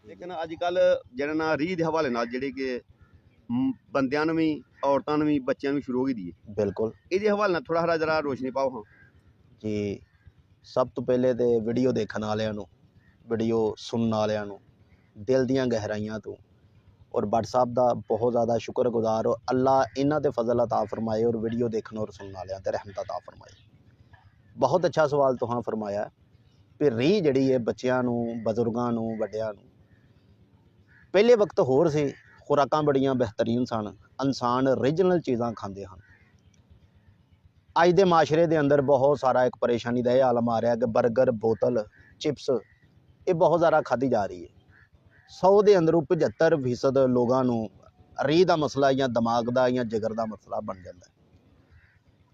लेकिन अजकल जेह्ड़ा ना रीह दे हवाले नाल जेह्ड़ी कि बंदियां नूं भी औरतां नूं भी बच्चियां नूं भी शुरू हो गई दी है। बिल्कुल ਇਹਦੇ ਹਵਾਲੇ ਨਾਲ ਥੋੜਾ ਹਰਾ ਜਰਾ ਰੋਸ਼ਨੀ ਪਾਓ ਹਾਂ। जी, सब तो पहले तो वीडियो देखने वालों, वीडियो सुनने वालों दिल दियां गहराइयां तो और व्हाट्सएप का बहुत ज़्यादा शुक्रगुजार हो। अल्लाह इन्हां ते फजल अता फरमाए और वीडियो देखने और सुनने वालों ते रहमत अता फरमाए। बहुत अच्छा सवाल तुहां फरमाया कि रीह जिहड़ी है बच्चियां नूं, बजुर्गां नूं, वड्डियां नूं पहले वक्त होर सी, खुराकां बड़ियां बेहतरीन सन, इंसान ओरिजिनल चीज़ां खांदे हन। अज दे माशरे दे अंदर बहुत सारा एक परेशानी का यह आलम आ रहा है कि बर्गर, बोतल, चिप्स ये बहुत ज़्यादा खाधी जा रही है। 100 के अंदरों 75% लोगों को रीह का मसला या दिमाग का या जिगर का मसला बन जाता है।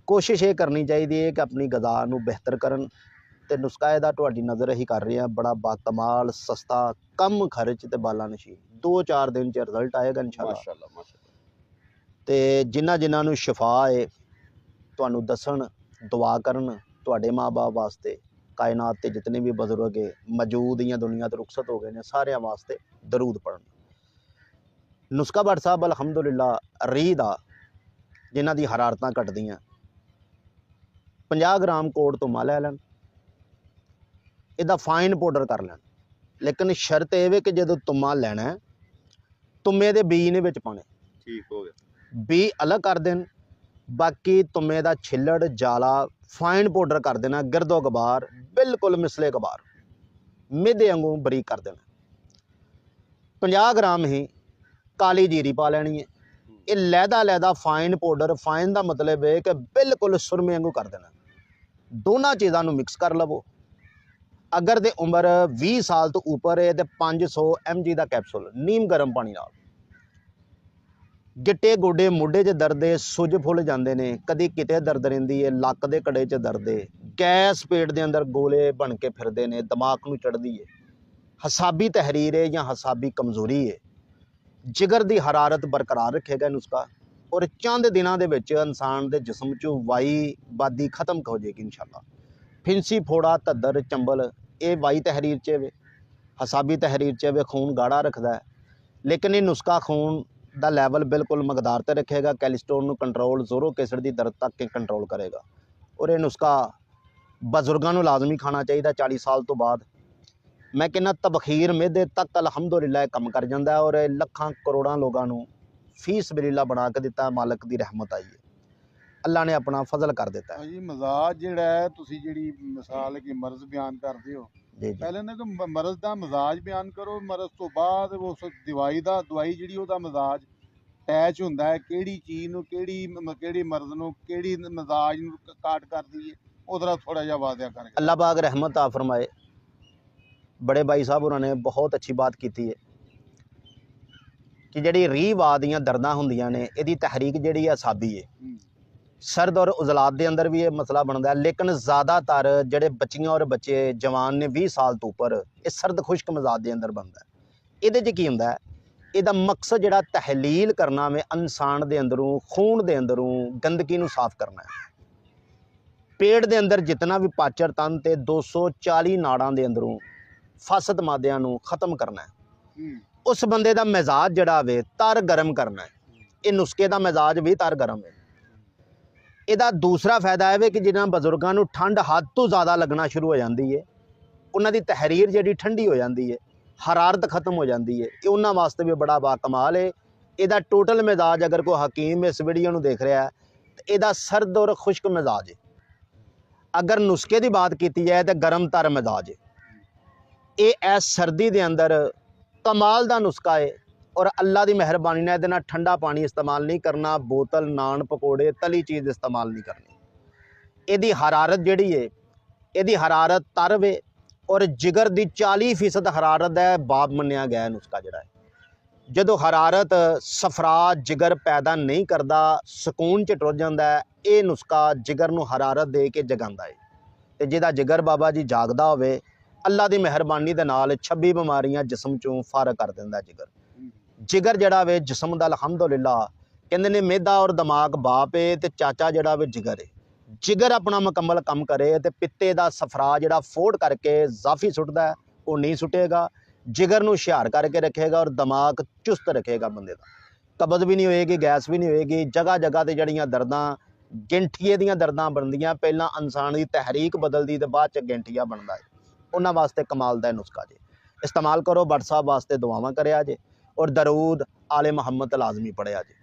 कोशिश ये करनी चाहिए कि अपनी गज़ा को बेहतर करन ते नुस्खा इहदा तुहाडी नज़र ही कर रहे हैं, बड़ा बाकमाल, सस्ता, कम खर्च ते बाला नशीन, 2-4 दिन च रिजल्ट आएगा इंशाअल्लाह। माशाअल्लाह माशाअल्लाह। ते जिन्हां नूं शिफा है तुहानूं दसन, दुआ करन तुहाडे माँ बाप वास्ते, कायनात के जितने भी बजुर्ग है मौजूद या दुनिया तो रुखसत हो गए हैं, सारे वास्ते दरूद पढ़न। नुस्खा भट्ट साहब अलहमदुलिल्लाह रीह दा जिन्हां दी हरारतां घटदियां 50 ग्राम कोड़ तुमा लै लैन, इहदा फाइन पाउडर कर लैन, लेकिन शर्त यह है कि जो तुमा लैना है तुमे दे बीज ने विच पाने, ठीक हो गया। बी अलग कर देन, बाकी तुमे दा छिलड़ जाला फाइन पाउडर कर देना, गिरदो गबार बिल्कुल मिसले गबार मिधे वांगू बरीक कर देना। 50 ग्राम ही काली जीरी पा लैनी है, ये लैदा लैदा फाइन पाउडर, फाइन का मतलब है कि बिल्कुल सुरमे वांगू कर देना। दोनों चीज़ों को मिक्स कर लवो। अगर तो उम्र 20 साल तो उपर है तो 500 mg का कैप्सूल नीम गर्म पानी नाल। गिट्टे गोडे मोढे च दर्द है, सुज फुल जाते हैं, कभी किते दर्द रहिंदी है, लक के कड़े च दर्द है, गैस पेट के अंदर गोले बन के फिरते हैं, दिमाग नूं चढ़दी है, हसाबी तहरीर है या हसाबी कमजोरी है, जिगर की हरारत बरकरार रखेगा नुस्खा और चंद दिनों के विच इंसान के जिसम चों वाई बादी खत्म हो जाएगी इंशाअल्लाह। फिंसी फोड़ा धद्दर चंबल ये वाई तहरीर च वे, हसाबी तहरीर च वे, खून गाढ़ा रखता है, लेकिन ये नुस्खा खून दा लैवल बिल्कुल मकदार ते रखेगा, कैलेस्ट्रोल नूं कंट्रोल, जोरों केसर की दर्द तक के कंट्रोल करेगा। और ये नुस्खा बजुर्गों नूं लाजमी खाना चाहिए 40 साल तो बाद। मैं कहना तबखीर मेदे तक अलहमदुलिल्लाह कम कर जाता है और लखां करोड़ों लोगों नूं फी सबीलिल्लाह बना के दिता है। मालक की रहमत आई है, अल्लाह ने अपना फजल कर दिता है। जी मजाज जिहड़ा है तुसीं जिहड़ी मिसाल कि मर्ज बयान करते हो, जी जी पहले ना तो मर्ज का मजाज बयान करो, मर्ज तो बाद उस दवाई जिहड़ी ओहदा मजाज अटैच हुंदा है, किहड़ी चीज़ नूं किहड़ी मर्ज नूं किहड़ी मजाज नूं काट करदी है, उहदा थोड़ा जिहा वादया करके। अल्लाह पाक रहमत आ फरमाए। बड़े भाई साहब उन्होंने बहुत अच्छी बात की है कि जिहड़ी रीह दियां दर्दां हुंदियां ने, इहदी तहरीक जिहड़ी असाबी है, सर्द और उजलात के अंदर भी ये मसला बनता है, लेकिन ज़्यादातर जोड़े बच्चियां और बच्चे जवान ने 20 साल तो उपर ये सर्द खुश्क मिजाज के अंदर बनता है। ये की होंदा है, इसका मकसद जोड़ा तहलील करना में इंसान के अंदरों खून के अंदरों गंदगी नूं साफ करना है। पेट के अंदर जितना भी पाचर तंत्र 240 नाड़ां के अंदरों फासद मादियां नूं खत्म करना है। उस बंदे का मिजाज जोड़ा वे तर गर्म करना है। ये नुस्खे का मिजाज भी तर गर्म है। ਇਹਦਾ दूसरा फायदा है कि जिन्हां बजुर्गों को ठंड हद तो ज़्यादा लगना शुरू हो जाती है, उन्होंने तहरीर जी ठंडी हो जाती है, हरारत खत्म हो जाती है, ये उन्होंने वास्ते भी बड़ा बाकमाल है। यदा टोटल मिजाज अगर कोई हकीम इस वीडियो को देख रहा है तो यदा सर्द और खुश्क मिजाज है। अगर नुस्खे की बात की जाए तो गर्म तर मिजाज है। ये सर्दी के अंदर कमाल का नुस्खा है और अल्लाह की मेहरबानी ने इहदे नाल ठंडा पानी इस्तेमाल नहीं करना, बोतल, नान, पकौड़े, तली चीज़ इस्तेमाल नहीं करनी। इहदी हरारत जिहड़ी है, इहदी हरारत तर वे और जिगर की 40% हरारत है बाप मन्निया गया नुस्खा जिहड़ा है। जदों हरारत सफरा जिगर पैदा नहीं करता, सुकून च टुर जाता है, ये नुस्खा जिगर नूं हरारत दे के जगांदा है। ते जिहदा जिगर बाबा जी जागदा होवे, अल्लाह की मेहरबानी दे नाल 26 बीमारियां जिसम चों फारग कर दिंदा जिगर। जिगर जड़ा वे जिसम दा अल्हम्दुलिल्लाह कहंदे ने मेदा और दिमाग बाप है ते चाचा जड़ा वे जिगर है। जिगर अपना मुकम्मल काम करे तो पित्ते का सफरा जड़ा फोड़ करके जाफी सुटदा है वो नहीं सुटेगा। ਜਿਗਰ ਨੂੰ ਹੁਸ਼ਿਆਰ ਕਰਕੇ ਰੱਖੇਗਾ ਔਰ ਦਿਮਾਗ ਚੁਸਤ ਰੱਖੇਗਾ ਬੰਦੇ ਦਾ। ਕਬਜ਼ ਵੀ ਨਹੀਂ ਹੋਏਗੀ, ਗੈਸ ਵੀ ਨਹੀਂ ਹੋਏਗੀ। ਜਗ੍ਹਾ ਜਗ੍ਹਾ ਤੇ ਜਿਹੜੀਆਂ ਦਰਦਾਂ ਗਿੰਠੀਏ ਦੀਆਂ ਦਰਦਾਂ ਬਣਦੀਆਂ, ਪਹਿਲਾਂ ਇਨਸਾਨ ਦੀ ਤਹਿਰੀਕ ਬਦਲਦੀ ਤੇ ਬਾਅਦ ਚ ਗਿੰਠੀਆ ਬਣਦਾ ਹੈ। ਉਹਨਾਂ ਵਾਸਤੇ ਕਮਾਲ ਦਾ ਨੁਸਖਾ ਜੇ, ਇਸਤੇਮਾਲ ਕਰੋ। ਭੱਟ ਸਾਹਿਬ ਵਾਸਤੇ ਦੁਆਵਾਂ ਕਰਿਆ ਜੇ ਔਰ ਦਰੂਦ ਆਲੇ ਮੁਹੰਮਦ ਲਾਜ਼ਮੀ ਪੜਿਆ ਜੇ।